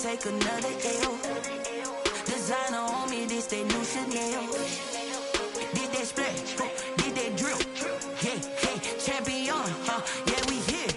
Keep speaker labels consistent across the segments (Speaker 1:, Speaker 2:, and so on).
Speaker 1: take another L. Designer on me, this that new Chanel. Did that splash, did that drill. Yeah, champion, yeah, we here.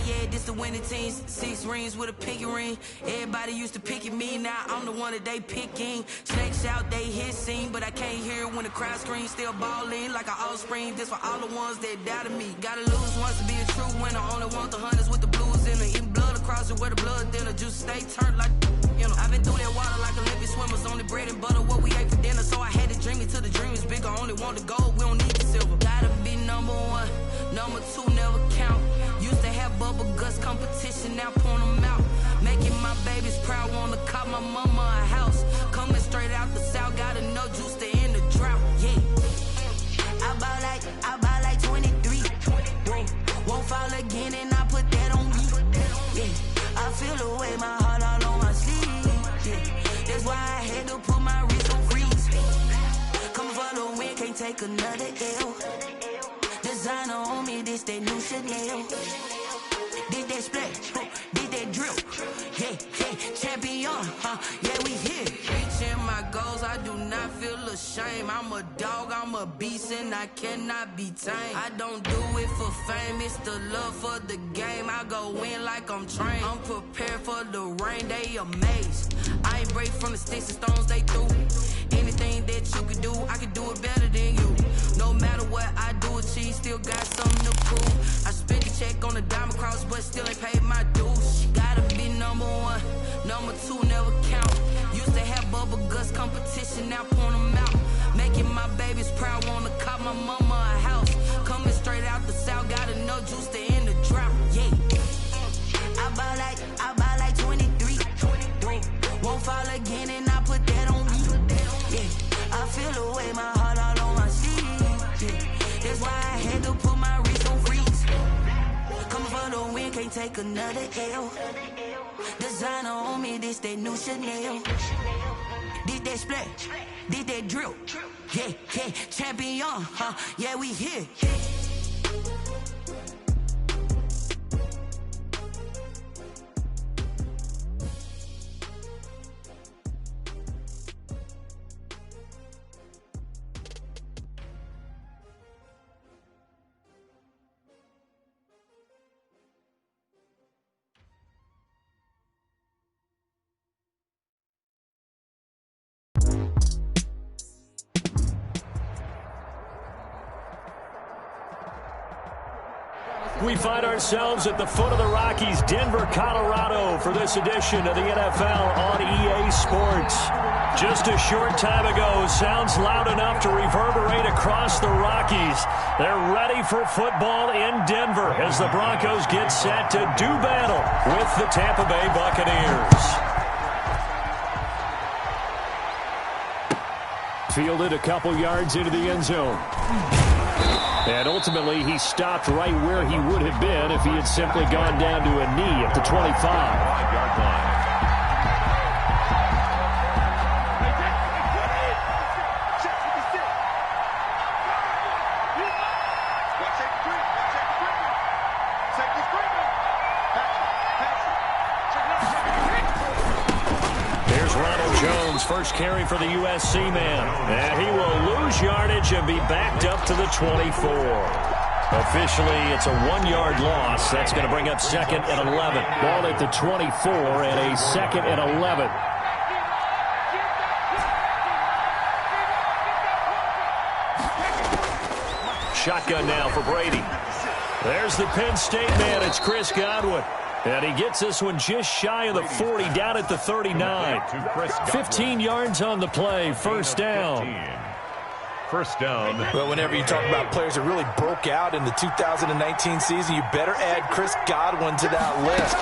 Speaker 1: Yeah, this the winning team. 6 rings with a pinky ring. Everybody used to pick at me, now I'm the one that they picking. Snakes out, they hit scene, but I can't hear it when the crowd screams. Still ballin' like an offspring. This for all the ones that doubted me. Gotta lose once to be a true winner. Only want the hunters with the blues in it. Eating blood across it where the blood dinner. Juice stay turned like, you know. I've been through that water like Olympic swimmers. Only bread and butter, what we ate for dinner. So I had to dream it till the dream is bigger. Only want the gold, we don't need the silver. Gotta be number 1, number 2 never count. Used to have bubble guts competition, now point them out. Making my babies proud, wanna cop my mama a house. Coming straight out the south, gotta know juice to end the drought. Yeah, I buy like 23. Whoa, won't fall again, and I put that on me. Yeah, I feel the way, my heart all on my sleeve. Yeah, that's why I had to put my wrist on freeze. Coming for the win, can't take another L. Designer on me, this that new Chanel. Did that splash, did that drill. Yeah, champion, yeah, we here. Reaching my goals, I do not feel ashamed. I'm a dog, I'm a beast, and I cannot be tamed. I don't do it for fame, it's the love for the game. I go in like I'm trained. I'm prepared for the rain, they amazed. I ain't break from the sticks and stones they threw. Anything that you could do, I could do it better than you. No matter what I do, achieve, still got something to prove. I spent the check on the diamond cross, but still ain't paid my dues. Gotta be number 1, number 2 never count. Used to have bubble guts competition, now point them out. Making my babies proud, wanna cop my mama a house. Coming straight out the south, gotta know juice to end the drought. Yeah, I buy like 23. Won't fall again, and I put that on me. Yeah, I feel the way, my heart all on my sleeve. Yeah, that's why I had to put my wrist on freeze. Coming for the win, can't take another L. Designer on me, this that new Chanel. Did that splash, did that drill. Yeah, champion, yeah, we here.
Speaker 2: We find ourselves at the foot of the Rockies, Denver, Colorado, for this edition of the NFL on EA Sports. Just a short time ago, sounds loud enough to reverberate across the Rockies. They're ready for football in Denver as the Broncos get set to do battle with the Tampa Bay Buccaneers. Fielded a couple yards into the end zone. And ultimately, he stopped right where he would have been if he had simply gone down to a knee at the 25-yard line. First carry for the USC man. And he will lose yardage and be backed up to the 24. Officially, it's a 1-yard loss. That's going to bring up 2nd and 11. Ball at the 24 and a 2nd and 11. Shotgun now for Brady. There's the Penn State man. It's Chris Godwin. And he gets this one just shy of the 40, down at the 39. 15 yards on the play, first down.
Speaker 3: First down.
Speaker 4: Well, whenever you talk about players that really broke out in the 2019 season, you better add Chris Godwin to that list.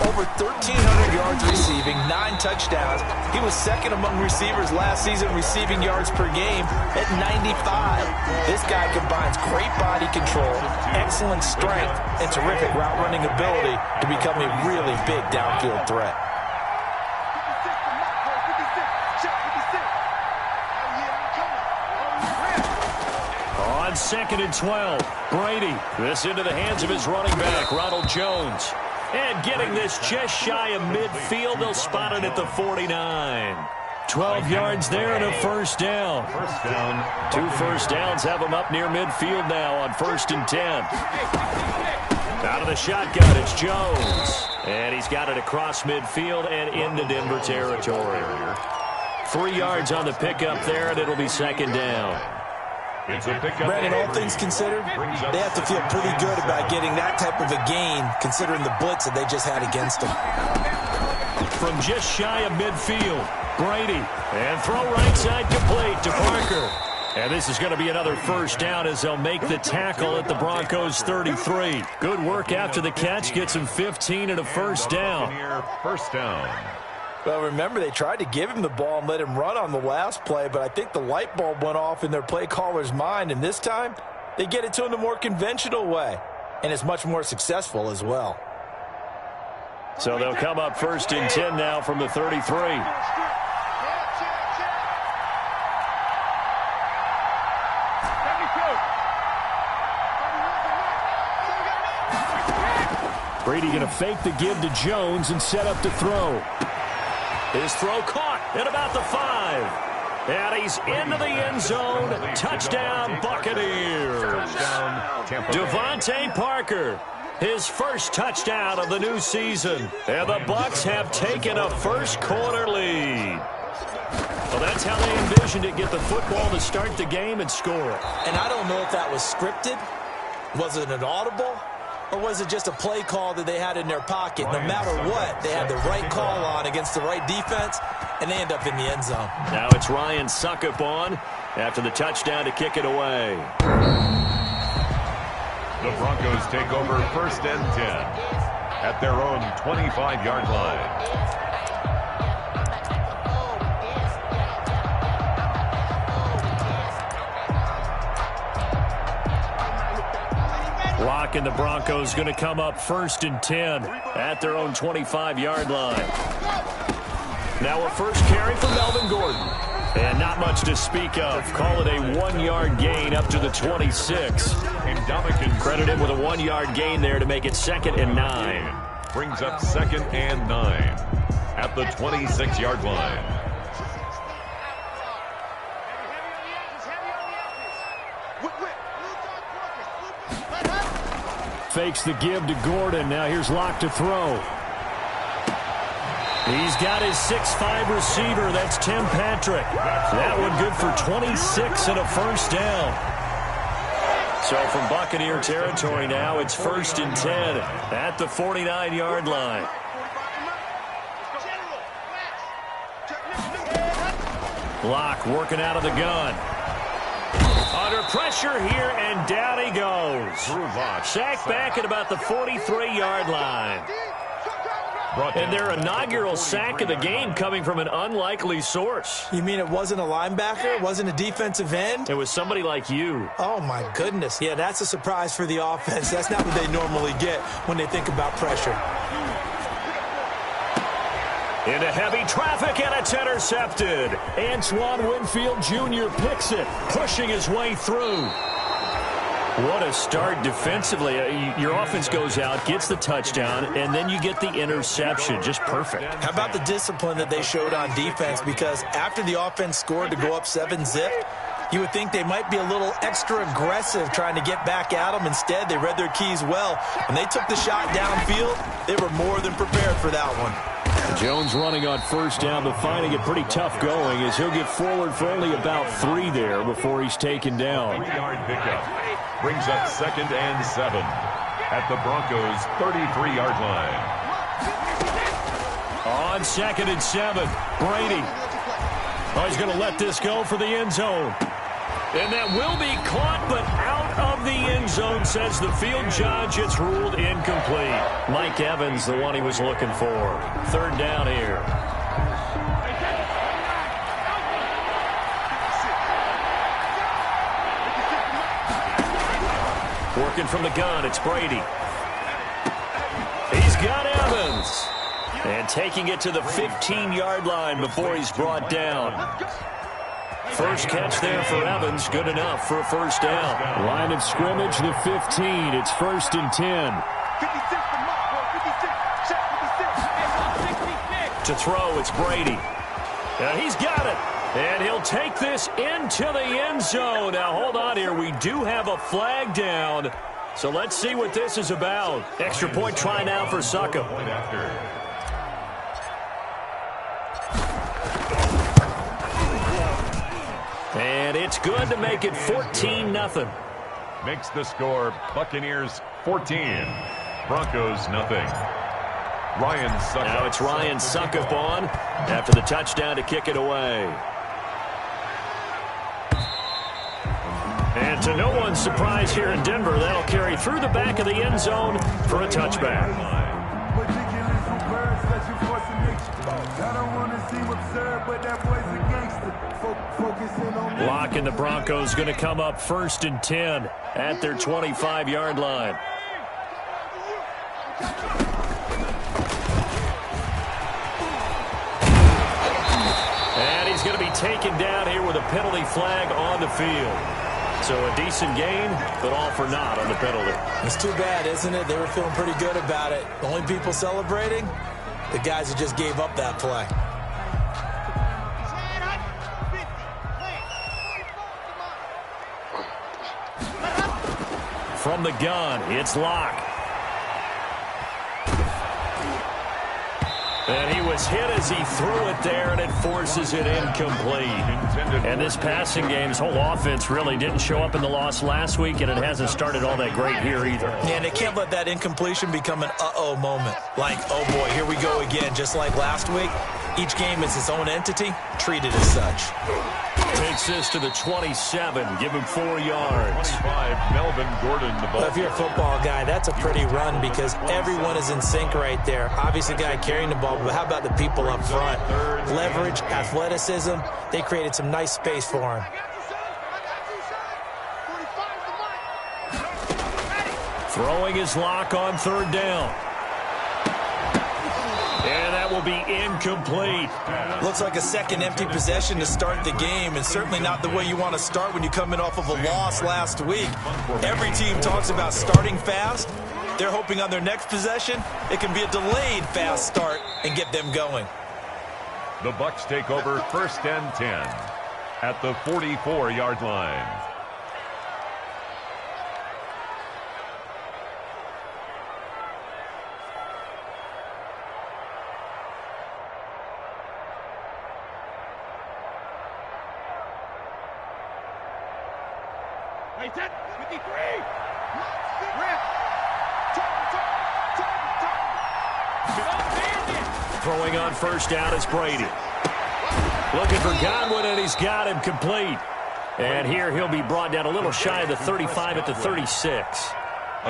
Speaker 4: Over 1,300 yards receiving, 9 touchdowns. He was second among receivers last season receiving yards per game at 95. This guy combines great body control, excellent strength, and terrific route running ability to become a really big downfield threat.
Speaker 2: On 2nd and 12, Brady. This into the hands of his running back, Ronald Jones. And getting this just shy of midfield, they'll spot it at the 49. 12 yards there and a first down.
Speaker 3: First down.
Speaker 2: 2 first downs have them up near midfield now on 1st and 10. Out of the shotgun, it's Jones. And he's got it across midfield and into Denver territory. 3 yards on the pickup there, and it'll be 2nd down.
Speaker 3: It's a pickup.
Speaker 4: Brandon, all things considered, they have to feel pretty good about getting that type of a gain, considering the blitz that they just had against them.
Speaker 2: From just shy of midfield, Brady. And throw right side complete to Parker. And this is going to be another first down as they'll make the tackle at the Broncos 33. Good work after the catch. Gets him 15 and a first down.
Speaker 3: First down.
Speaker 4: Well, remember, they tried to give him the ball and let him run on the last play, but I think the light bulb went off in their play caller's mind, and this time they get it to him the more conventional way, and it's much more successful as well.
Speaker 2: So they'll come up 1st and 10 now from the 33. Brady going to fake the give to Jones and set up to throw. His throw caught at about the 5. And he's into the end zone. Touchdown, Buccaneers. Devontae Parker, his first touchdown of the new season. And the Bucs have taken a first-quarter lead. Well, that's how they envisioned it. Get the football to start the game and score.
Speaker 4: And I don't know if that was scripted. Was it an audible? Or was it just a play call that they had in their pocket? No matter what, they had the right call on against the right defense, and they end up in the end zone.
Speaker 2: Now it's Ryan Suckup on after the touchdown to kick it away.
Speaker 3: The Broncos take over 1st and 10 at their own 25-yard line.
Speaker 2: Locke and the Broncos going to come up 1st and 10 at their own 25-yard line. Now a first carry for Melvin Gordon. And not much to speak of. Call it a 1-yard gain up to the 26. Credit him with a 1-yard gain there to make it 2nd and 9.
Speaker 3: Brings up 2nd and 9 at the 26-yard line.
Speaker 2: Fakes the give to Gordon. Now here's Locke to throw. He's got his 6'5 receiver. That's Tim Patrick. That one good for 26 and a first down. So from Buccaneer territory now, it's 1st and 10 at the 49-yard line. Locke working out of the gun. Under pressure here, and down he goes. Sacked back at about the 43-yard line. And their inaugural sack of the game coming from an unlikely source.
Speaker 4: You mean it wasn't a linebacker? It wasn't a defensive end?
Speaker 2: It was somebody like you.
Speaker 4: Oh, my goodness. Yeah, that's a surprise for the offense. That's not what they normally get when they think about pressure.
Speaker 2: Into heavy traffic, and it's intercepted. Antoine Winfield Jr. picks it, pushing his way through. What a start defensively. Your offense goes out, gets the touchdown, and then you get the interception. Just perfect.
Speaker 4: How about the discipline that they showed on defense? Because after the offense scored to go up 7-zip, you would think they might be a little extra aggressive trying to get back at them. Instead, they read their keys well. When they took the shot downfield, they were more than prepared for that one.
Speaker 2: Jones running on first down, but finding it pretty tough going as he'll get forward for only about 3 there before he's taken down.
Speaker 3: 3-yard pickup brings up 2nd and 7 at the Broncos' 33-yard line.
Speaker 2: On 2nd and 7, Brady. Oh, he's going to let this go for the end zone. And that will be caught, but out of the end zone, says the field judge. It's ruled incomplete. Mike Evans, the one he was looking for. 3rd down here. Working from the gun, it's Brady. He's got Evans. And taking it to the 15-yard line before he's brought down. First catch there for Evans, good enough for a first down. Line of scrimmage, the 15. It's 1st and 10. To throw, it's Brady. And he's got it. And he'll take this into the end zone. Now, hold on here. We do have a flag down. So let's see what this is about. Extra point try now for Succop. And it's good to make it 14-0.
Speaker 3: Makes the score Buccaneers 14, Broncos nothing. Ryan Succop.
Speaker 2: Now it's Ryan Succop on after the touchdown to kick it away. And to no one's surprise here in Denver, that'll carry through the back of the end zone for a touchback. Lock and the Broncos going to come up 1st and 10 at their 25-yard line. And he's going to be taken down here with a penalty flag on the field. So a decent gain, but all for naught on the penalty.
Speaker 4: It's too bad, isn't it? They were feeling pretty good about it. The only people celebrating, the guys who just gave up that play.
Speaker 2: From the gun, it's Locke. And he was hit as he threw it there, and it forces it incomplete. And this passing game's whole offense really didn't show up in the loss last week, and it hasn't started all that great here either.
Speaker 4: Yeah, and they can't let that incompletion become an uh-oh moment. Like, oh boy, here we go again. Just like last week, each game is its own entity, treated as such.
Speaker 2: Takes this to the 27, give him 4 yards.
Speaker 3: 25, Melvin Gordon, the ball.
Speaker 4: Well, if you're a football guy, that's a pretty run because everyone is in sync right there. Obviously, the guy carrying the ball, but how about the people up front? Leverage, athleticism, they created some nice space for him.
Speaker 2: Throwing his Lock on 3rd down. And that will be incomplete.
Speaker 4: Looks like a second empty possession to start the game, and certainly not the way you want to start when you're coming off of a loss last week. Every team talks about starting fast. They're hoping on their next possession, it can be a delayed fast start and get them going.
Speaker 3: The Bucs take over 1st and 10 at the 44-yard line.
Speaker 2: Throwing on 1st down is Brady. Looking for Godwin, and he's got him complete. And here he'll be brought down a little shy of the 35 at the 36.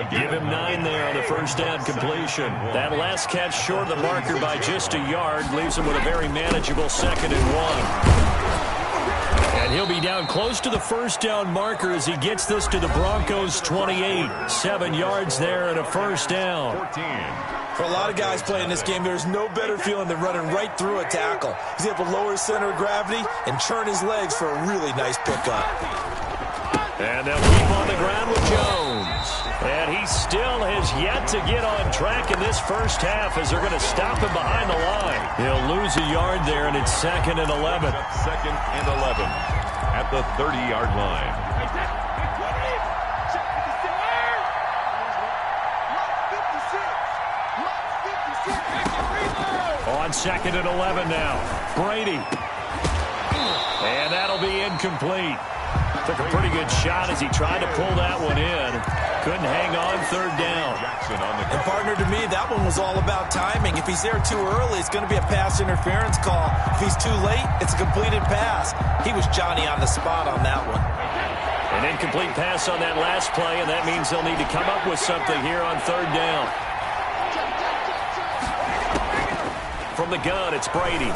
Speaker 2: Give him 9 there on the 1st down completion. That last catch short of the marker by just a yard leaves him with a very manageable 2nd and 1. And he'll be down close to the 1st down marker as he gets this to the Broncos 28. 7 yards there and a 1st down.
Speaker 3: 14.
Speaker 4: For a lot of guys playing this game, there's no better feeling than running right through a tackle. He's able to lower his center of gravity and churn his legs for a really nice pickup.
Speaker 2: And they'll keep on the ground with Jones. And he still has yet to get on track in this first half as they're going to stop him behind the line. He'll lose a yard there, and it's 2nd and 11.
Speaker 3: 2nd and 11 at the 30-yard line.
Speaker 2: On 2nd and 11 now. Brady. And that'll be incomplete. Took a pretty good shot as he tried to pull that one in. Couldn't hang on 3rd down.
Speaker 4: And partner, to me, that one was all about timing. If he's there too early, it's going to be a pass interference call. If he's too late, it's a completed pass. He was Johnny on the spot on that one.
Speaker 2: An incomplete pass on that last play, and that means they'll need to come up with something here on 3rd down. From the gun, it's Brady.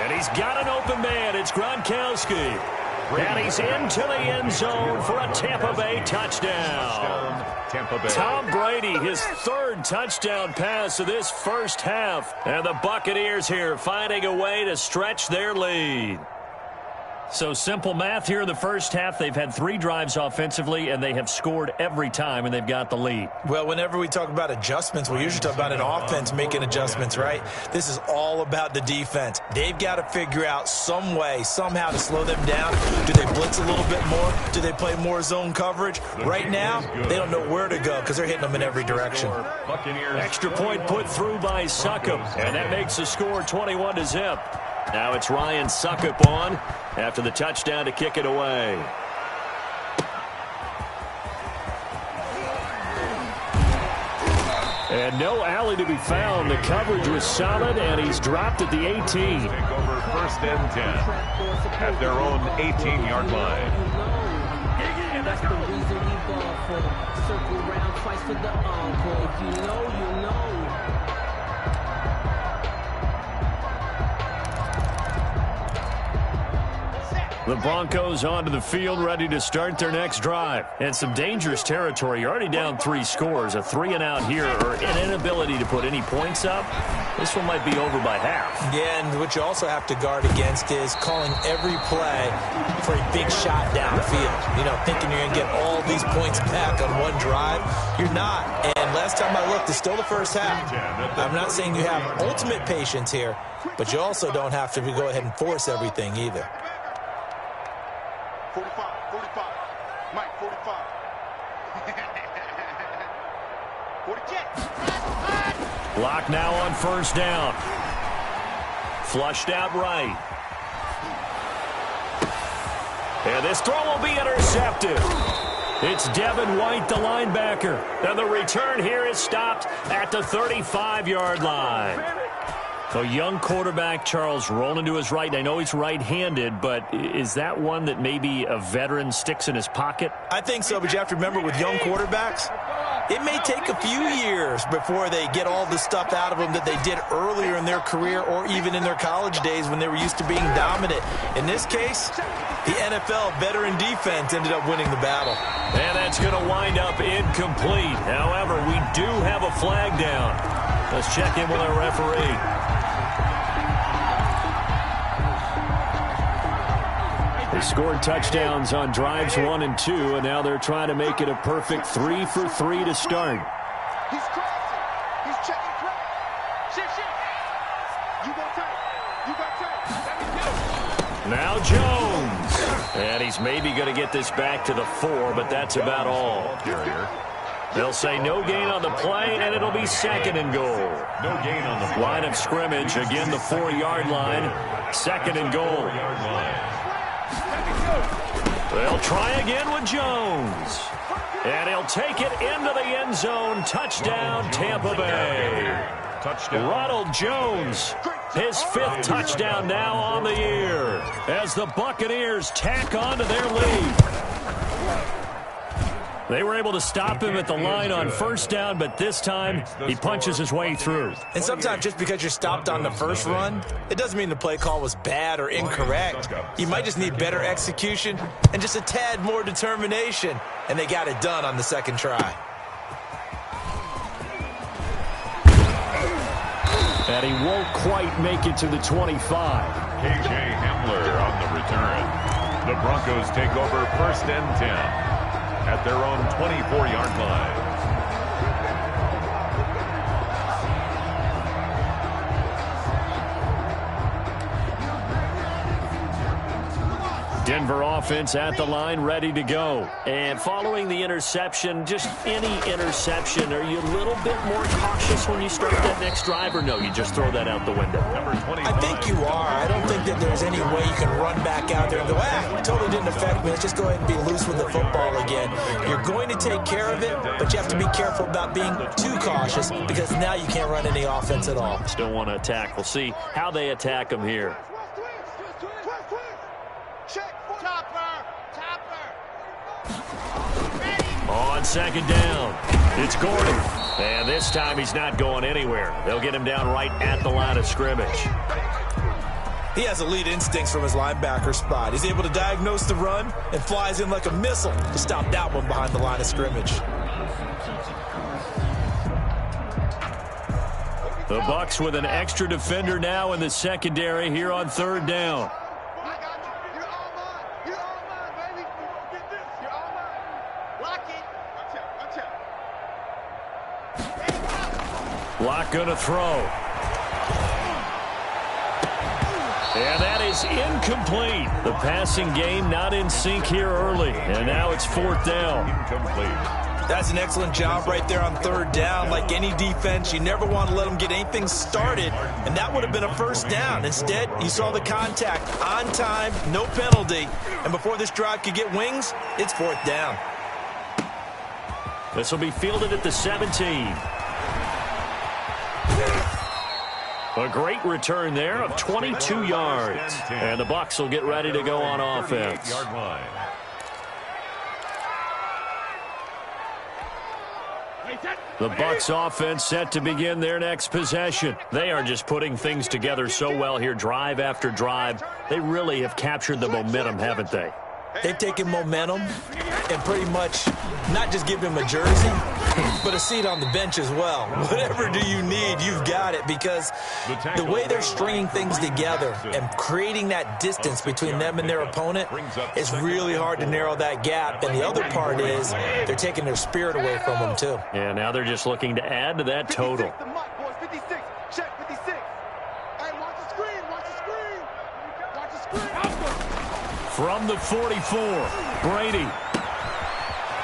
Speaker 2: And he's got an open man. It's Gronkowski. And he's into the end zone for a Tampa Bay touchdown.
Speaker 3: Tampa Bay.
Speaker 2: Tom Brady, his 3rd touchdown pass of this first half. And the Buccaneers here finding a way to stretch their lead. So simple math here in the first half. They've had 3 drives offensively, and they have scored every time, and they've got the lead.
Speaker 4: Well, whenever we talk about adjustments, we usually talk about an offense making adjustments, right? This is all about the defense. They've got to figure out some way, somehow to slow them down. Do they blitz a little bit more? Do they play more zone coverage? Right now, they don't know where to go because they're hitting them in every direction.
Speaker 2: Extra point put through by Succop, and that makes the score 21-0. Now it's Ryan Succop on after the touchdown to kick it away. And no alley to be found. The coverage was solid, and he's dropped at the 18.
Speaker 3: Take over first and 10 at their own 18-yard line.
Speaker 5: That's the reason we ball for. Circle round twice for the encore. If you know, you know.
Speaker 2: The Broncos onto the field, ready to start their next drive. And some dangerous territory. You're already down 3 scores. A 3-and-out here, or an inability to put any points up. This one might be over by half.
Speaker 4: Yeah, and what you also have to guard against is calling every play for a big shot downfield. You know, thinking you're going to get all these points back on one drive. You're not. And last time I looked, it's still the first half. I'm not saying you have ultimate patience here, but you also don't have to go ahead and force everything either.
Speaker 6: 45, Mike, 45. 40
Speaker 2: Block now on first down. Flushed out right. And this throw will be intercepted. It's Devin White, the linebacker. And the return here is stopped at the 35-yard line. A young quarterback, Charles, rolling to his right. And I know he's right-handed, but is that one that maybe a veteran sticks in his pocket?
Speaker 4: I think so, but you have to remember with young quarterbacks, it may take a few years before they get all the stuff out of them that they did earlier in their career or even in their college days when they were used to being dominant. In this case, the NFL veteran defense ended up winning the battle.
Speaker 2: And that's going to wind up incomplete. However, we do have a flag down. Let's check in with our referee. They scored touchdowns on drives 1 and 2, and now they're trying to make it a perfect 3 for 3 to start.
Speaker 6: He's crossing. He's checking crack. Shift. You got time.
Speaker 2: Now Jones. And he's maybe going to get this back to the 4, but that's about all. They'll say no gain on the play, and it'll be 2nd and goal.
Speaker 3: No gain on the
Speaker 2: Line of scrimmage, again the 4-yard line. 2nd and goal. They'll try again with Jones. And he'll take it into the end zone. Touchdown, Tampa Bay. Ronald Jones, his 5th touchdown now on the year as the Buccaneers tack on to their lead. They were able to stop him at the line on first down, but this time he punches his way through.
Speaker 4: And sometimes just because you're stopped on the first run, it doesn't mean the play call was bad or incorrect. You might just need better execution and just a tad more determination, and they got it done on the 2nd try.
Speaker 2: And he won't quite make it to the 25.
Speaker 3: KJ Hamler on the return. The Broncos take over first and 10 at their own 24-yard line.
Speaker 2: Denver offense at the line, ready to go. And following the interception, just any interception, are you a little bit more cautious when you start that next drive, or no, you just throw that out the window?
Speaker 4: I think you are. I don't think that there's any way you can run back out there and go, totally didn't affect me. Let's just go ahead and be loose with the football again. You're going to take care of it, but you have to be careful about being too cautious because now you can't run any offense at all.
Speaker 2: Still want to attack. We'll see how they attack him here. On 2nd down, it's Gordon. And this time he's not going anywhere. They'll get him down right at the line of scrimmage.
Speaker 4: He has elite instincts from his linebacker spot. He's able to diagnose the run and flies in like a missile to stop that one behind the line of scrimmage.
Speaker 2: The Bucs with an extra defender now in the secondary here on 3rd down. Gonna throw. And that is incomplete. The passing game not in sync here early. And now it's 4th down.
Speaker 3: Incomplete.
Speaker 4: That's an excellent job right there on 3rd down. Like any defense, you never want to let them get anything started, and that would have been a 1st down. Instead, you saw the contact on time, no penalty, and before this drive could get wings, it's 4th down.
Speaker 2: This will be fielded at the 17. A great return there of 22 yards. And the Bucs will get ready to go on offense. The Bucs offense set to begin their next possession. They are just putting things together so well here, drive after drive. They really have captured the momentum, haven't they?
Speaker 4: They've taken momentum and pretty much not just give him a jersey, but a seat on the bench as well. Whatever do you need, you've got it, because the way they're stringing things together and creating that distance between them and their opponent is really hard to narrow that gap. And the other part is they're taking their spirit away from them, too.
Speaker 2: Yeah, now they're just looking to add to that total.
Speaker 6: 56, check 56. Hey, watch the screen, watch the screen. Watch the screen.
Speaker 2: From the 44, Brady.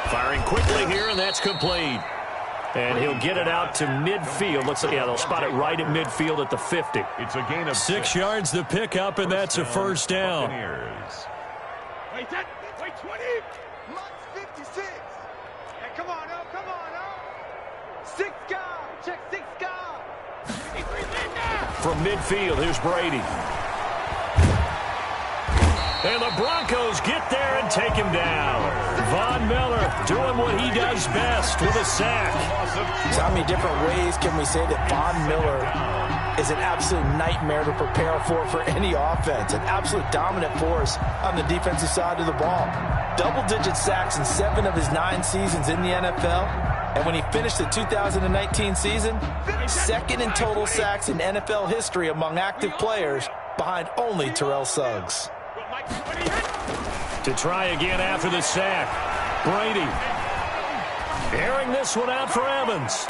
Speaker 2: Firing quickly here, and that's complete. And he'll get it out to midfield. Looks like, yeah, they'll spot it right at midfield at the 50.
Speaker 3: It's a gain of
Speaker 2: 6 yards to pick up, and that's a 1st down.
Speaker 6: Wait, 20. Lux 56. Hey, come on, oh, come on, oh. 6 guys, check 6 guys.
Speaker 2: From midfield, here's Brady. And the Broncos get there and take him down. Von Miller doing what he does best with a sack.
Speaker 4: So how many different ways can we say that Von Miller is an absolute nightmare to prepare for any offense? An absolute dominant force on the defensive side of the ball. Double-digit sacks in 7 of his 9 seasons in the NFL. And when he finished the 2019 season, 2nd in total sacks in NFL history among active players, behind only Terrell Suggs.
Speaker 2: To try again after the sack. Brady. Airing this one out for Evans.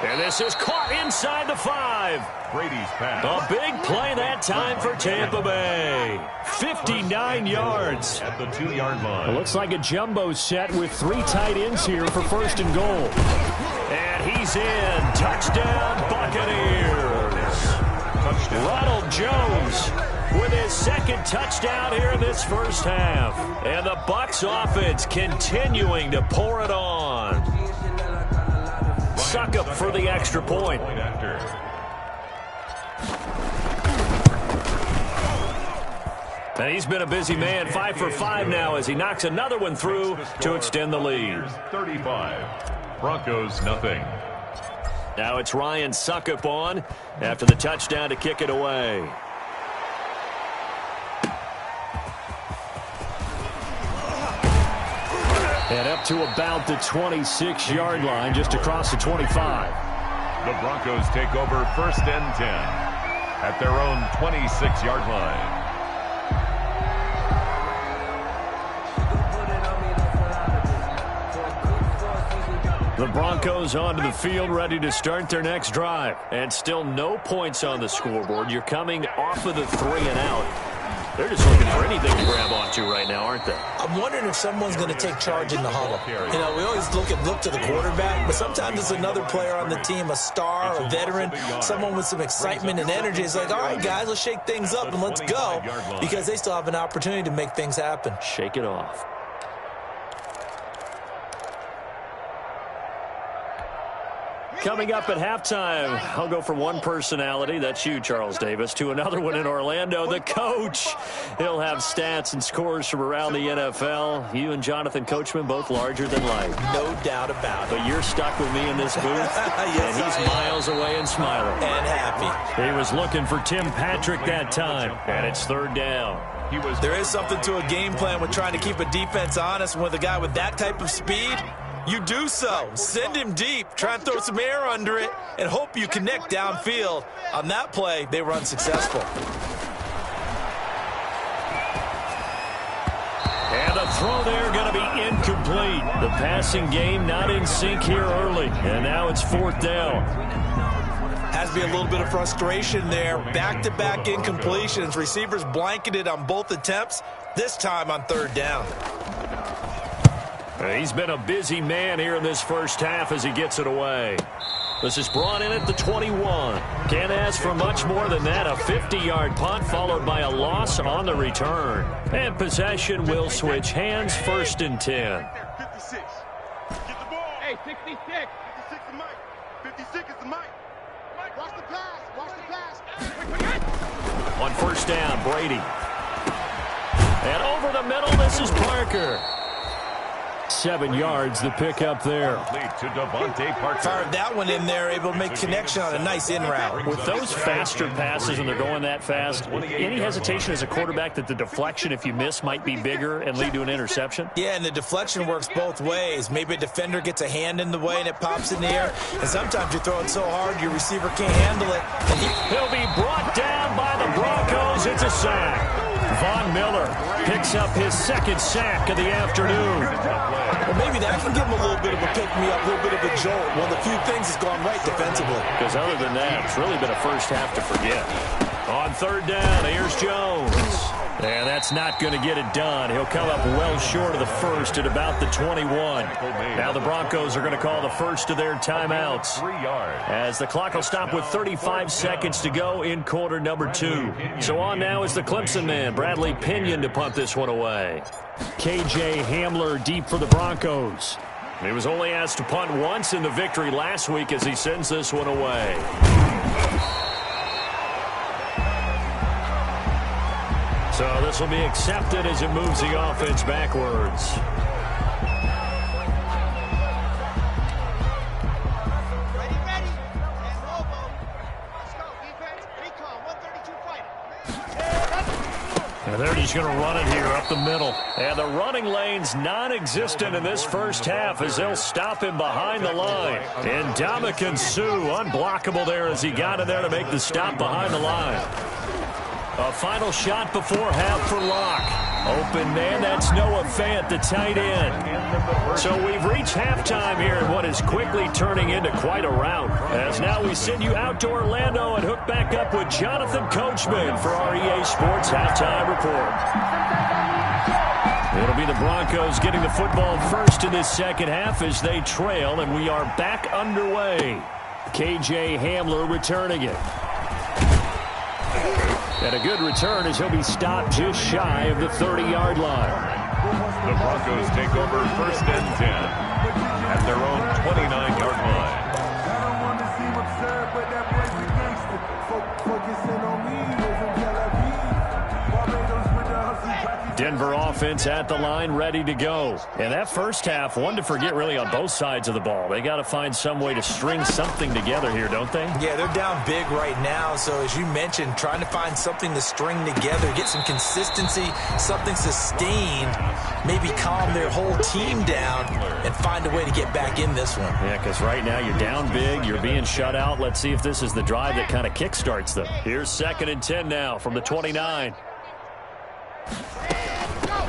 Speaker 2: And this is caught inside the 5.
Speaker 3: Brady's pass.
Speaker 2: A big play that time for Tampa Bay. 59 yards.
Speaker 3: At the 2-yard line.
Speaker 2: It looks like a jumbo set with 3 tight ends here for 1st and goal. And he's in. Touchdown, Buccaneers.
Speaker 3: Touchdown.
Speaker 2: Ronald Jones with his 2nd touchdown here in this 1st half. And the Bucs offense continuing to pour it on. Suck up for the extra point. And he's been a busy man, 5 for 5 now as he knocks another one through to extend the lead.
Speaker 3: 35. Broncos nothing.
Speaker 2: Now it's Ryan Suckup on after the touchdown to kick it away. And up to about the 26-yard line, just across the 25.
Speaker 3: The Broncos take over 1st and 10 at their own 26-yard line.
Speaker 2: The Broncos onto the field, ready to start their next drive. And still no points on the scoreboard. You're coming off of the 3 and out. They're just looking for anything to grab onto right now, aren't they?
Speaker 4: I'm wondering if someone's going to take charge in the huddle. You know, we always look to the quarterback, but sometimes it's another player on the team, a star, a veteran, someone with some excitement and energy. It's like, all right, guys, let's shake things up and let's go, because they still have an opportunity to make things happen.
Speaker 2: Shake it off. Coming up at halftime, I'll go from one personality, that's you, Charles Davis, to another one in Orlando, the coach. He'll have stats and scores from around the NFL. You and Jonathan Coachman, both larger than life.
Speaker 4: No doubt about it.
Speaker 2: But you're stuck with me in this booth,
Speaker 4: yes,
Speaker 2: and he's miles away and smiling.
Speaker 4: And happy.
Speaker 2: He was looking for Tim Patrick that time, and it's 3rd down.
Speaker 4: There is something to a game plan with trying to keep a defense honest. With a guy with that type of speed, you do so. Send him deep. Try and throw some air under it and hope you connect downfield. On that play, they were unsuccessful.
Speaker 2: And the throw there going to be incomplete. The passing game not in sync here early. And now it's 4th down.
Speaker 4: to be a little bit of frustration there. Back-to-back incompletions. Receivers blanketed on both attempts, this time on third down.
Speaker 2: He's been a busy man here in this first half as he gets it away. This is brought in at the 21. Can't ask for much more than that. A 50-yard punt followed by a loss on the return. And possession will switch hands, 1st and 10.
Speaker 6: 56. Get the ball. Hey, 66. 56 is Mike. 56 is the Mike. Watch the pass. Watch the pass.
Speaker 2: On 1st down, Brady. And over the middle, this is Parker. 7 yards, the pick up there.
Speaker 4: Fired that one in there, able to make connection on a nice in route.
Speaker 2: With those faster passes and they're going that fast, any hesitation as a quarterback that the deflection, if you miss, might be bigger and lead to an interception?
Speaker 4: Yeah, and the deflection works both ways. Maybe a defender gets a hand in the way and it pops in the air. And sometimes you throw it so hard your receiver can't handle it.
Speaker 2: He'll be brought down by the Broncos. It's a sack. Von Miller picks up his 2nd sack of the afternoon.
Speaker 4: Well, maybe that can give him a little bit of a pick-me-up, a little bit of a jolt. One of the few things has gone right defensively.
Speaker 2: Because other than that, it's really been a first half to forget. On 3rd down, here's Jones. And that's not going to get it done. He'll come up well short of the first at about the 21. Now the Broncos are going to call the first of their timeouts, as the clock will stop with 35 seconds to go in quarter number 2. So on now is the Clemson man, Bradley Pinion, to punt this one away. KJ Hamler deep for the Broncos. He was only asked to punt once in the victory last week as he sends this one away. So this will be accepted as it moves the offense backwards.
Speaker 6: Ready. And Lobo. Let's go, defense. Recon, 132 fighter.
Speaker 2: And they're just going to run it here up the middle. And the running lane's non-existent in this first half as they'll stop him behind the line. And Ndamukong Suh, unblockable there as he got in there to make the stop behind the line. A final shot before half for Locke. Open man, that's Noah Fant, the tight end. So we've reached halftime here in what is quickly turning into quite a rout. As now we send you out to Orlando and hook back up with Jonathan Coachman for our EA Sports Halftime Report. It'll be the Broncos getting the football first in this second half as they trail, and we are back underway. KJ Hamler returning it. And a good return as he'll be stopped just shy of the 30-yard line.
Speaker 3: The Broncos take over 1st and 10 at their own 29-yard line.
Speaker 7: I don't want to seem absurd, but that boy's a gangster. Focusing on me, from Tel Aviv. Barbados with the hustle.
Speaker 2: Denver offense at the line, ready to go. And that first half, one to forget really on both sides of the ball. They got to find some way to string something together here, don't they?
Speaker 4: Yeah, they're down big right now. So as you mentioned, trying to find something to string together, get some consistency, something sustained, maybe calm their whole team down and find a way to get back in this one.
Speaker 2: Yeah, because right now you're down big, you're being shut out. Let's see if this is the drive that kind of kickstarts them. Here's 2nd and 10 now from the 29.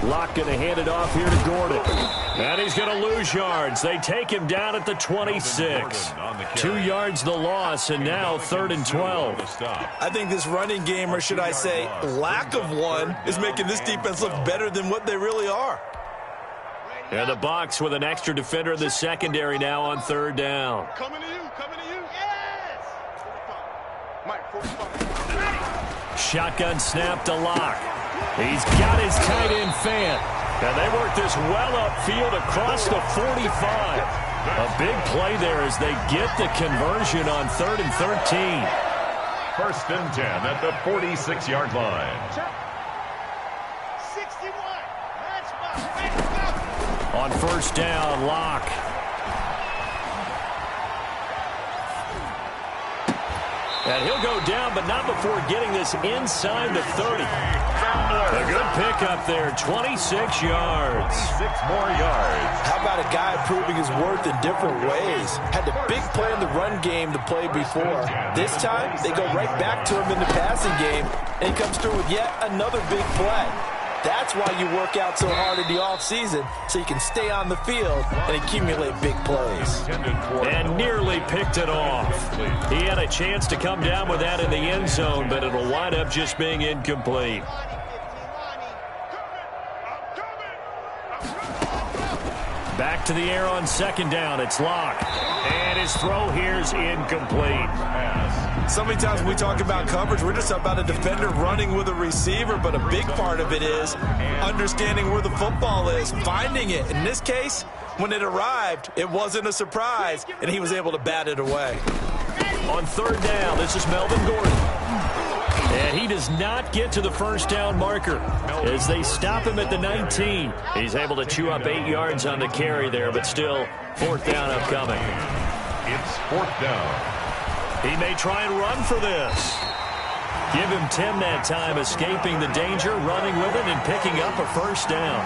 Speaker 2: Locke going to hand it off here to Gordon. And he's going to lose yards. They take him down at the 26. 2 yards the loss, and now 3rd and 12.
Speaker 4: I think this running game, or should I say lack of one, is making this defense look better than what they really are.
Speaker 2: And the Bucs with an extra defender in the secondary now on 3rd down.
Speaker 6: Coming to you. Yes. 45. Mike, 45.
Speaker 2: Shotgun snap to Locke. He's got his tight end Fant. And they work this well upfield across the 45. A big play there as they get the conversion on 3rd and 13.
Speaker 3: 1st and 10 at the 46-yard line.
Speaker 6: 61. Let's go.
Speaker 2: On 1st down, Locke. And he'll go down, but not before getting this inside the 30. A good pickup there, 26 yards.
Speaker 3: 6 more yards.
Speaker 4: How about a guy proving his worth in different ways? Had the big play in the run game to play before. This time, they go right back to him in the passing game, and he comes through with yet another big play. That's why you work out so hard in the offseason, so you can stay on the field and accumulate big plays.
Speaker 2: And nearly picked it off. He had a chance to come down with that in the end zone, but it'll wind up just being incomplete. Back to the air on second down. It's Locke. And his throw here is incomplete.
Speaker 4: So many times when we talk about coverage, we're just about a defender running with a receiver, but a big part of it is understanding where the football is, finding it. In this case, when it arrived, it wasn't a surprise, and he was able to bat it away.
Speaker 2: On third down, this is Melvin Gordon. And he does not get to the first down marker as they stop him at the 19. He's able to chew up 8 yards on the carry there, but still fourth down upcoming.
Speaker 3: It's fourth down.
Speaker 2: He may try and run for this. Give him 10 that time, escaping the danger, running with it, and picking up a first down.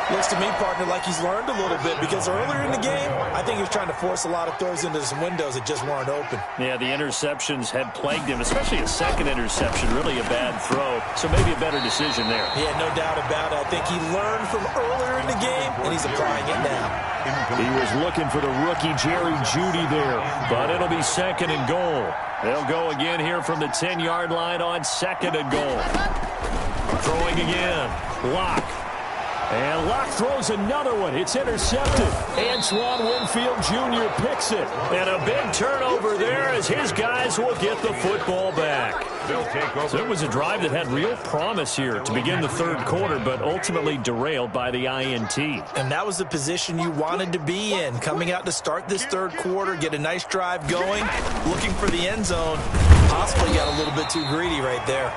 Speaker 4: Looks to me, partner, like he's learned a little bit, because earlier in the game, I think he was trying to force a lot of throws into some windows that just weren't open.
Speaker 2: Yeah, the interceptions had plagued him, especially a second interception, really a bad throw. So maybe a better decision there.
Speaker 4: Yeah, no doubt about it. I think he learned from earlier in the game, and he's applying it now.
Speaker 2: He was looking for the rookie Jerry Jeudy there, but it'll be second and goal. They'll go again here from the 10-yard line on second and goal. Throwing again. Locke. And Locke throws another one. It's intercepted. Antoine Winfield Jr. picks it. And a big turnover there as his guys will get the football back. So it was a drive that had real promise here to begin the third quarter, but ultimately derailed by the INT.
Speaker 4: And that was the position you wanted to be in. Coming out to start this third quarter, get a nice drive going, looking for the end zone. Possibly got a little bit too greedy right there.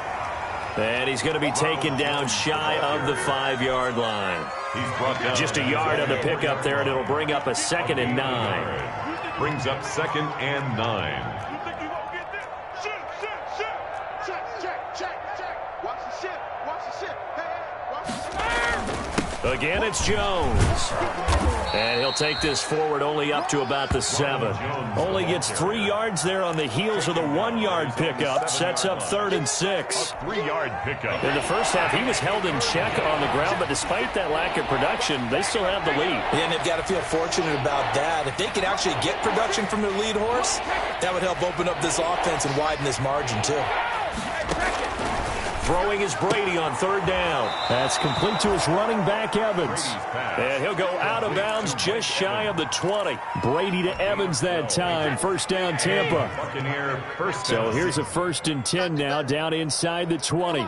Speaker 2: And he's going to be taken down shy of the 5-yard line.
Speaker 3: He's brought down
Speaker 2: just a yard on the pickup there, and it'll bring up a second and 9.
Speaker 3: Brings up second and 9.
Speaker 2: Again, it's Jones. And he'll take this forward only up to about the 7. Only gets 3 yards there on the heels of the 1-yard pickup. Sets up 3rd and 6.
Speaker 3: 3-yard pickup.
Speaker 2: In the first half, he was held in check on the ground, but despite that lack of production, they still have the lead.
Speaker 4: Yeah, and they've got to feel fortunate about that. If they could actually get production from their lead horse, that would help open up this offense and widen this margin, too.
Speaker 2: Throwing is Brady on third down. That's complete to his running back, Evans. And he'll go out of bounds just shy of the 20. Brady to Evans that time. First down, Tampa. So here's a 1st and 10 now, down inside the 20.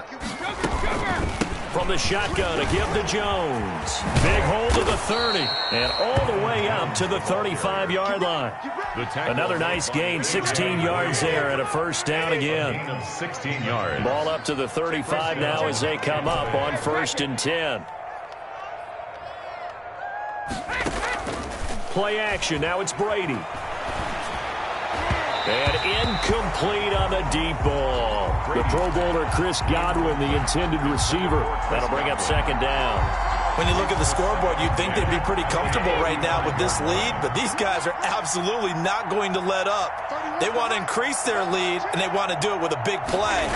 Speaker 2: From the shotgun, a give to Jones. Big hole to the 30. And all the way up to the 35-yard line. Another nice gain, 16 yards there, and a first down again.
Speaker 3: 16 yards.
Speaker 2: Ball up to the 35 now as they come up on 1st and 10. Play action, now it's Brady. And incomplete on the deep ball. The Pro Bowler Chris Godwin, the intended receiver. That'll bring up second down.
Speaker 4: When you look at the scoreboard, you'd think they'd be pretty comfortable right now with this lead, but these guys are absolutely not going to let up. They want to increase their lead, and they want to do it with a big play.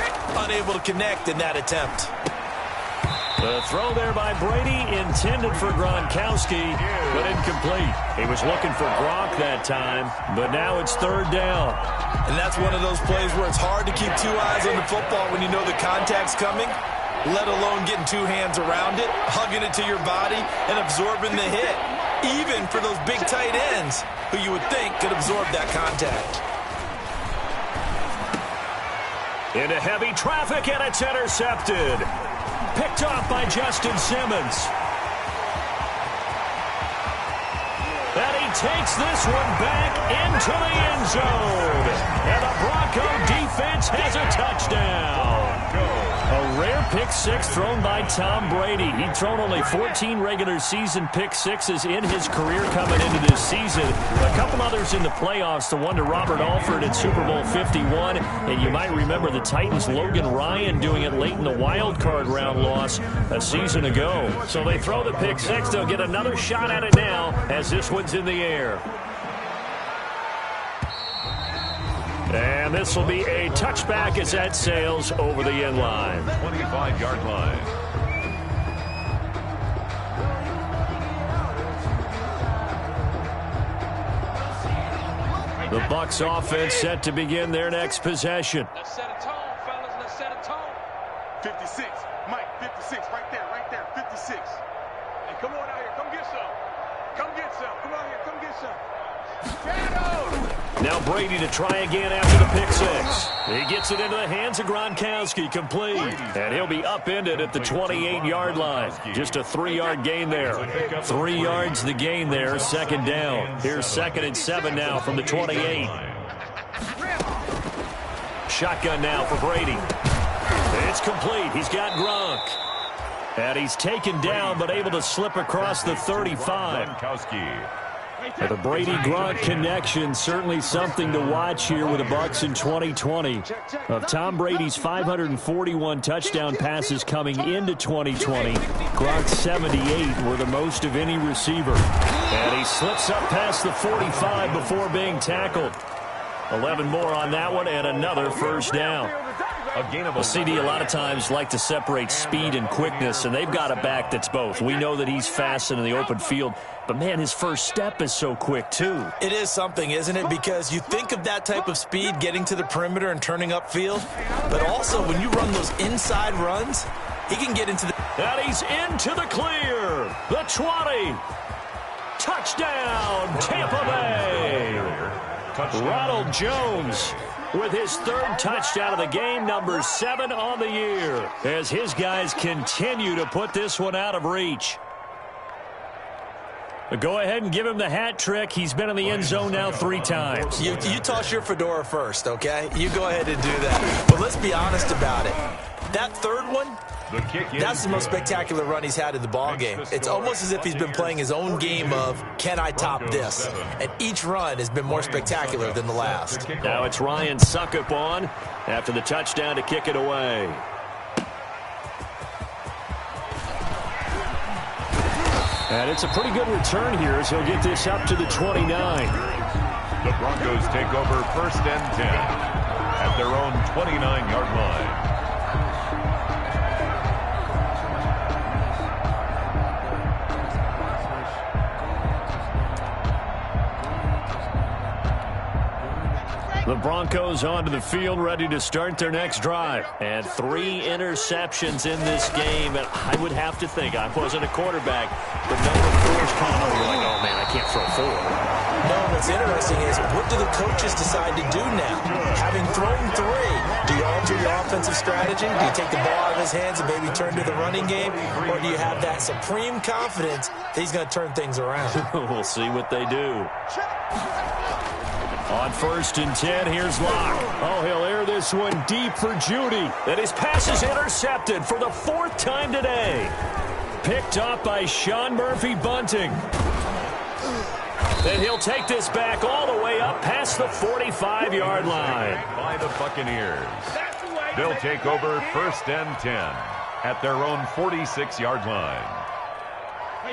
Speaker 4: Unable to connect in that attempt.
Speaker 2: The throw there by Brady, intended for Gronkowski, but incomplete. He was looking for Gronk that time, but now it's third down.
Speaker 4: And that's one of those plays where it's hard to keep 2 eyes on the football when you know the contact's coming, let alone getting 2 hands around it, hugging it to your body, and absorbing the hit, even for those big tight ends who you would think could absorb that contact.
Speaker 2: Into heavy traffic, and it's intercepted. Picked off by Justin Simmons. And he takes this one back into the end zone. And the Bronco defense has a touchdown. A rare pick six thrown by Tom Brady. He'd thrown only 14 regular season pick sixes in his career coming into this season. A couple others in the playoffs, the one to Robert Alford in Super Bowl 51. And you might remember the Titans' Logan Ryan doing it late in the wild card round loss a season ago. So they throw the pick six. They'll get another shot at it now as this one's in the air. And this will be a touchback as that sails over the end line.
Speaker 3: 25-yard line.
Speaker 2: The Bucs offense set to begin their next possession.
Speaker 6: Let's set a tone, fellas. Let's set a tone. 56. Mike, 56. Right there. 56. Hey, come on out here. Come get some. Come get some. Come out here. Come get some.
Speaker 2: Now Brady to try again after the pick six. He gets it into the hands of Gronkowski, complete. And he'll be upended at the 28-yard line. Just a 3-yard gain there. 3 yards the gain there, second down. Here's 2nd and 7 now from the 28. Shotgun now for Brady. It's complete. He's got Gronk. And he's taken down but able to slip across the 35. The Brady-Gronk connection, certainly something to watch here with the Bucs in 2020. Of Tom Brady's 541 touchdown passes coming into 2020, Gronk's 78 were the most of any receiver. And he slips up past the 45 before being tackled. 11 more on that one and another first down. A CD a lot of times like to separate speed and quickness, and they've got a back that's both. We know that he's fast in the open field, but, man, his first step is so quick, too.
Speaker 4: It is something, isn't it? Because you think of that type of speed getting to the perimeter and turning upfield, but also when you run those inside runs, he can get into the...
Speaker 2: And he's into the clear. The 20. Touchdown, Tampa Bay. Ronald Jones with his 3rd touchdown of the game, number 7 on the year, as his guys continue to put this one out of reach. But go ahead and give him the hat trick. He's been in the end zone now 3 times.
Speaker 4: You toss your fedora first, okay? You go ahead and do that. But let's be honest about it. That 3rd one, that's the most spectacular run he's had in the ballgame. It's almost as if he's been playing his own game of, can I top this? And each run has been more spectacular than the last.
Speaker 2: Now it's Ryan Suckup on after the touchdown to kick it away. And it's a pretty good return here as he'll get this up to the 29.
Speaker 3: The Broncos take over 1st and 10 at their own 29-yard line.
Speaker 2: The Broncos onto the field, ready to start their next drive. And 3 interceptions in this game. And I would have to think, I wasn't a quarterback, but number 4 is kind of like, oh, man, I can't throw 4.
Speaker 4: No, what's interesting is, what do the coaches decide to do now? Having thrown 3, do you alter your offensive strategy? Do you take the ball out of his hands and maybe turn to the running game? Or do you have that supreme confidence that he's going to turn things around?
Speaker 2: We'll see what they do. On 1st and 10, here's Locke. Oh, he'll air this one deep for Judy. And his pass is intercepted for the 4th time today. Picked up by Sean Murphy-Bunting. And he'll take this back all the way up past the 45-yard line.
Speaker 3: By the Buccaneers. They'll take over 1st and 10 at their own 46-yard line.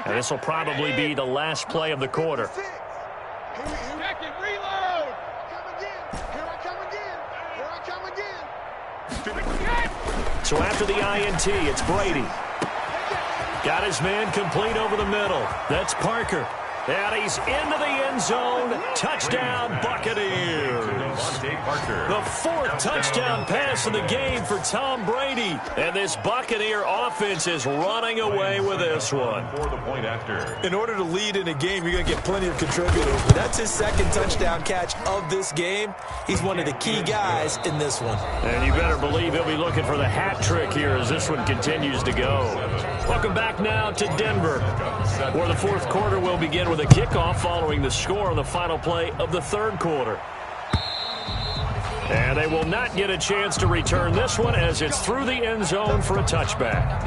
Speaker 2: And this will probably be the last play of the quarter. So after the INT, it's Brady. Got his man complete over the middle. That's Parker. And he's into the end zone. Touchdown, Buccaneers. The 4th touchdown pass of the game for Tom Brady. And this Buccaneer offense is running away with this one.
Speaker 4: In order to lead in a game, you're going to get plenty of contributors. But that's his 2nd touchdown catch of this game. He's one of the key guys in this one.
Speaker 2: And you better believe he'll be looking for the hat trick here as this one continues to go. Welcome back now to Denver, where the 4th quarter will begin with a kickoff following the score on the final play of the 3rd quarter. And they will not get a chance to return this one as it's through the end zone for a touchback.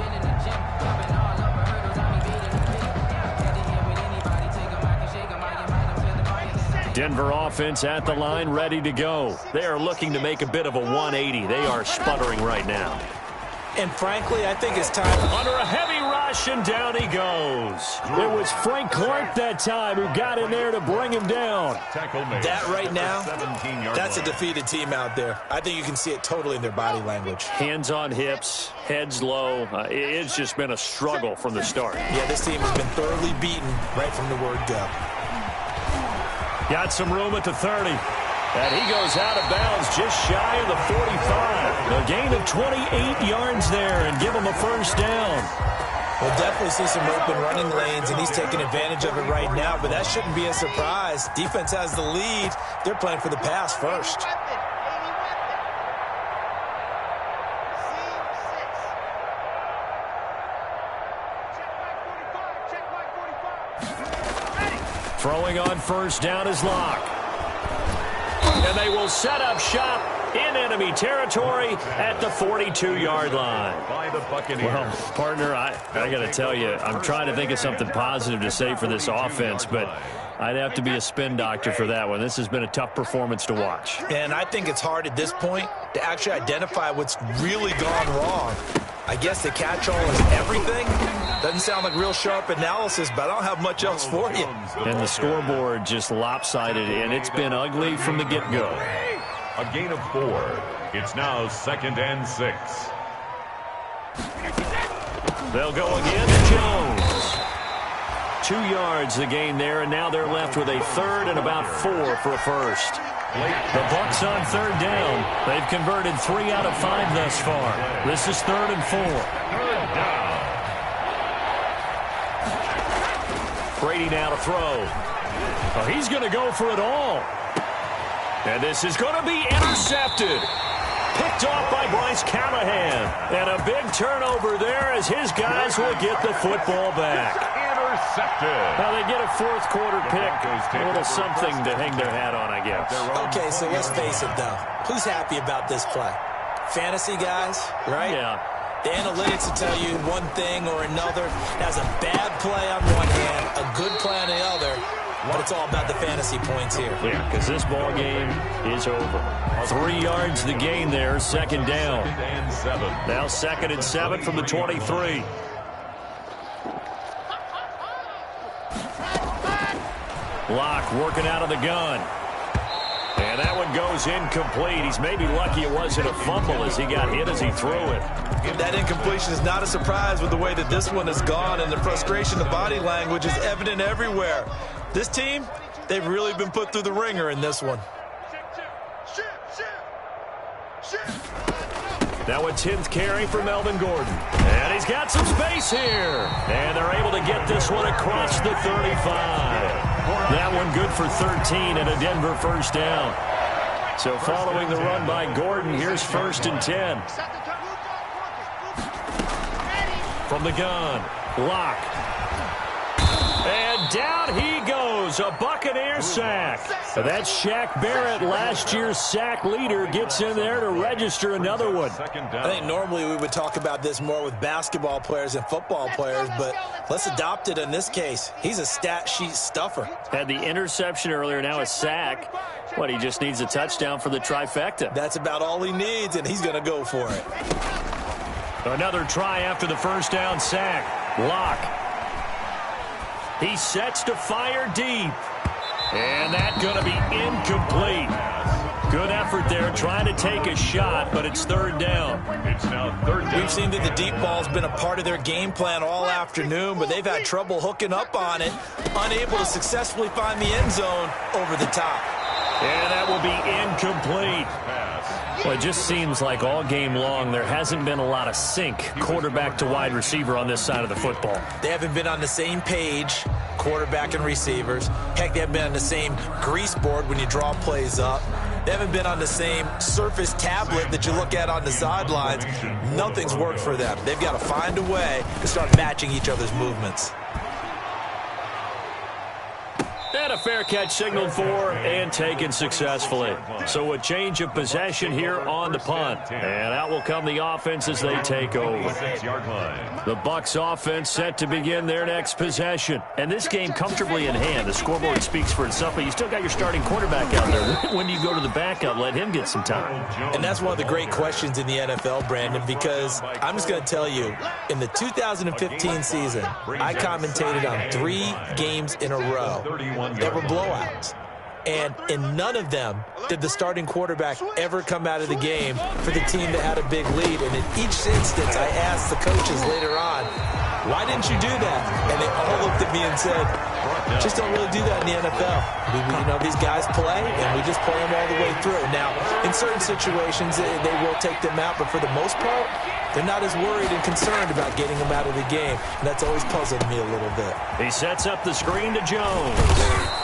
Speaker 2: Denver offense at the line, ready to go. They are looking to make a bit of a 180. They are sputtering right now.
Speaker 4: And frankly, I think it's time.
Speaker 2: Under a heavy rush, and down he goes. It was Frank Clark that time who got in there to bring him down.
Speaker 4: That right now, that's a defeated team out there. I think you can see it totally in their body language.
Speaker 2: Hands on hips, heads low. It's just been a struggle from the start.
Speaker 4: Yeah, this team has been thoroughly beaten right from the word go.
Speaker 2: Got some room at the 30. And he goes out of bounds just shy of the 45. A gain of 28 yards there and give him a first down.
Speaker 4: We'll definitely see some open running lanes, and he's taking advantage of it right now, but that shouldn't be a surprise. Defense has the lead. They're playing for the pass first.
Speaker 2: Throwing on first down is Locke. And they will set up shop in enemy territory at the 42-yard line.
Speaker 3: Well,
Speaker 2: partner, I got to tell you, I'm trying to think of something positive to say for this offense, but I'd have to be a spin doctor for that one. This has been a tough performance to watch.
Speaker 4: And I think it's hard at this point to actually identify what's really gone wrong. I guess the catch-all is everything. Doesn't sound like real sharp analysis, but I don't have much else for you.
Speaker 2: And the scoreboard just lopsided, and it's been ugly from the get-go.
Speaker 3: A gain of 4. It's now 2nd and 6.
Speaker 2: They'll go again to Jones. 2 yards the gain there, and now they're left with a third and about 4 for a first. The Bucs on third down. They've converted 3 out of 5 thus far. This is 3rd and 4. Brady now to throw. Oh, he's going to go for it all. And this is going to be intercepted. Picked off by Bryce Callahan. And a big turnover there as his guys will get the football back.
Speaker 3: Intercepted.
Speaker 2: Now they get a fourth quarter pick. A little something to hang their hat on, I guess.
Speaker 4: Okay, so let's face it, though. Who's happy about this play? Fantasy guys, right?
Speaker 2: Yeah.
Speaker 4: The analytics will tell you one thing or another. That's a bad play on one hand, a good play on the other. But it's all about the fantasy points here.
Speaker 2: Yeah, because this ball game is over. 3 yards the gain there, 2nd down. Now 2nd and 7 from the 23. Locke working out of the gun. And that one goes incomplete. He's maybe lucky it wasn't a fumble as he got hit as he threw it.
Speaker 4: That incompletion is not a surprise with the way that this one has gone, and the frustration, the body language is evident everywhere. This team, they've really been put through the ringer in this one.
Speaker 2: Now a 10th carry for Melvin Gordon. And he's got some space here. And they're able to get this one across the 35. That one good for 13 and a Denver first down. So following the run by Gordon, here's 1st and 10. From the gun, Locke. And down he goes, a Buccaneer sack. That's Shaq Barrett, last year's sack leader, gets in there to register another one.
Speaker 4: I think normally we would talk about this more with basketball players and football players, but let's adopt it in this case. He's a stat sheet stuffer.
Speaker 2: Had the interception earlier, now a sack. What, he just needs a touchdown for the trifecta.
Speaker 4: That's about all he needs, and he's going to go for it.
Speaker 2: Another try after the first down sack. Locke. He sets to fire deep. And that's going to be incomplete. Good effort there trying to take a shot, but it's 3rd down.
Speaker 3: It's now 3rd down.
Speaker 4: We've seen that the deep ball's been a part of their game plan all afternoon, but they've had trouble hooking up on it, unable to successfully find the end zone over the top.
Speaker 2: And that will be incomplete. Well, it just seems like all game long there hasn't been a lot of sync quarterback to wide receiver on this side of the football.
Speaker 4: They haven't been on the same page, quarterback and receivers. Heck, they haven't been on the same grease board when you draw plays up. They haven't been on the same surface tablet that you look at on the sidelines. Nothing's worked for them. They've got to find a way to start matching each other's movements.
Speaker 2: And a fair catch signaled for and taken successfully. So a change of possession here on the punt. And out will come the offense as they take over. The Bucs offense set to begin their next possession. And this game comfortably in hand. The scoreboard speaks for itself, but you still got your starting quarterback out there. When do you go to the backup? Let him get some time.
Speaker 4: And that's one of the great questions in the NFL, Brandon, because I'm just going to tell you, in the 2015 season, I commentated on 3 games in a row that were blowouts. And in none of them did the starting quarterback ever come out of the game for the team that had a big lead. And in each instance, I asked the coaches later on, Why didn't you do that? And they all looked at me and said, just don't really do that in the NFL. These guys play, and we just play them all the way through. Now, in certain situations, they will take them out, but for the most part, they're not as worried and concerned about getting them out of the game, and that's always puzzled me a little bit.
Speaker 2: He sets up the screen to Jones,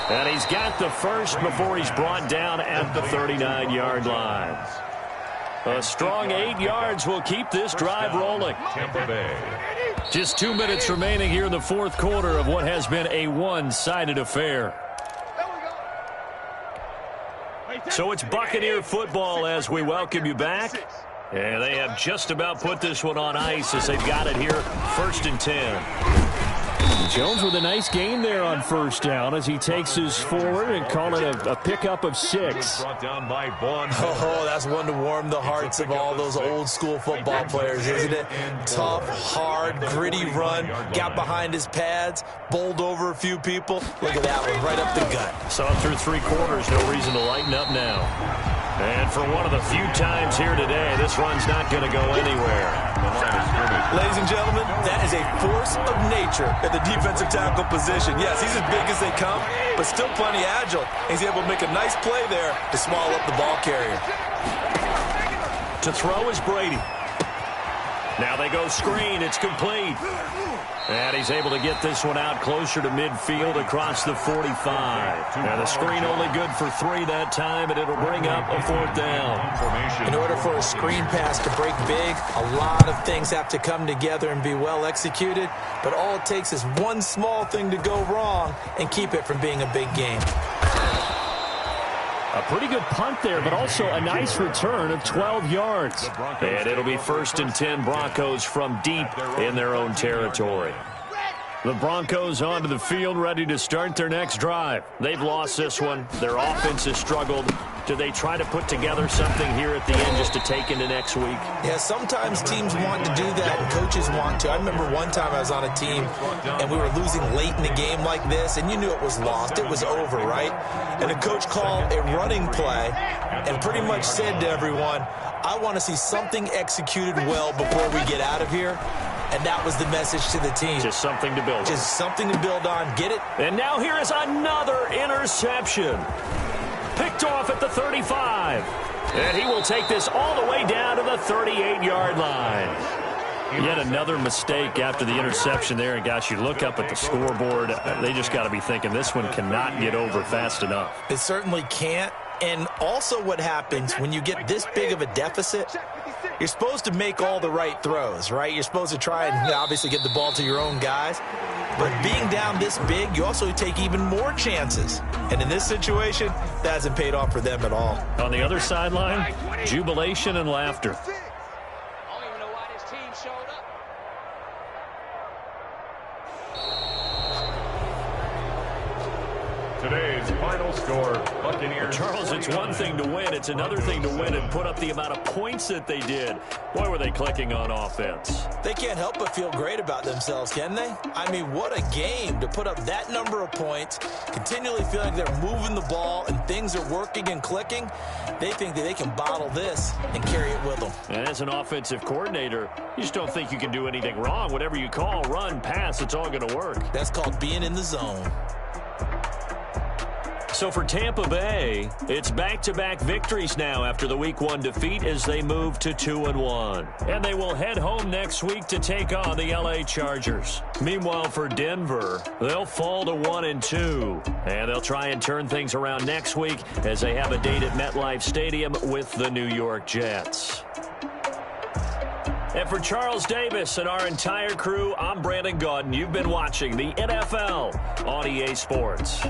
Speaker 2: and he's got the first before he's brought down at the 39-yard line. A strong 8 yards will keep this drive rolling.
Speaker 3: Tampa Bay.
Speaker 2: Just 2 minutes remaining here in the fourth quarter of what has been a one-sided affair. So it's Buccaneer football as we welcome you back. And they have just about put this one on ice as they've got it here, 1st and 10. Jones with a nice gain there on first down as he takes his forward and call it a pickup of 6.
Speaker 3: Brought down by Vaughn.
Speaker 4: Oh, that's one to warm the hearts of all those old school football players, isn't it? Tough, hard, gritty run, got behind his pads, bowled over a few people. Look at that one, right up the gut.
Speaker 2: Saw it through 3 quarters, no reason to lighten up now. And for one of the few times here today, this run's not going to go anywhere.
Speaker 4: Ladies and gentlemen, that is a force of nature at the defensive tackle position. Yes, he's as big as they come, but still plenty agile. He's able to make a nice play there to swallow up the ball carrier.
Speaker 2: To throw is Brady. Now they go screen. It's complete. And he's able to get this one out closer to midfield across the 45. And the screen only good for 3 that time, and it'll bring up a 4th down.
Speaker 4: In order for a screen pass to break big, a lot of things have to come together and be well executed. But all it takes is one small thing to go wrong and keep it from being a big game.
Speaker 2: A pretty good punt there, but also a nice return of 12 yards. And it'll be 1st and 10 Broncos from deep in their own territory. The Broncos onto the field, ready to start their next drive. They've lost this one. Their offense has struggled. Do they try to put together something here at the end just to take into next week?
Speaker 4: Yeah, sometimes teams want to do that and coaches want to. I remember one time I was on a team and we were losing late in the game like this, and you knew it was lost. It was over, right? And the coach called a running play and pretty much said to everyone, I want to see something executed well before we get out of here. And that was the message to the team.
Speaker 2: Just something to build on.
Speaker 4: Just something to build on. Get it?
Speaker 2: And now here is another interception. Picked off at the 35. And he will take this all the way down to the 38-yard line. Yet another mistake after the interception there. And, gosh, you look up at the scoreboard. They just got to be thinking this one cannot get over fast enough.
Speaker 4: It certainly can't. And also what happens when you get this big of a deficit, you're supposed to make all the right throws, right? You're supposed to try and obviously get the ball to your own guys. But being down this big, you also take even more chances. And in this situation, that hasn't paid off for them at all.
Speaker 2: On the other sideline, jubilation and laughter.
Speaker 6: I don't even know why this team showed up.
Speaker 3: Today's final score, Buccaneers.
Speaker 2: Charles, it's one thing to win. It's another thing to win and put up the amount of points that they did. Boy, were they clicking on offense.
Speaker 4: They can't help but feel great about themselves, can they? I mean, what a game to put up that number of points, continually feeling they're moving the ball and things are working and clicking. They think that they can bottle this and carry it with them.
Speaker 2: And as an offensive coordinator, you just don't think you can do anything wrong. Whatever you call, run, pass, it's all going to work.
Speaker 4: That's called being in the zone.
Speaker 2: So for Tampa Bay, it's back-to-back victories now after the Week 1 defeat as they move to 2-1. And they will head home next week to take on the LA Chargers. Meanwhile, for Denver, they'll fall to 1-2. And they'll try and turn things around next week as they have a date at MetLife Stadium with the New York Jets. And for Charles Davis and our entire crew, I'm Brandon Gaudin. You've been watching the NFL on EA Sports.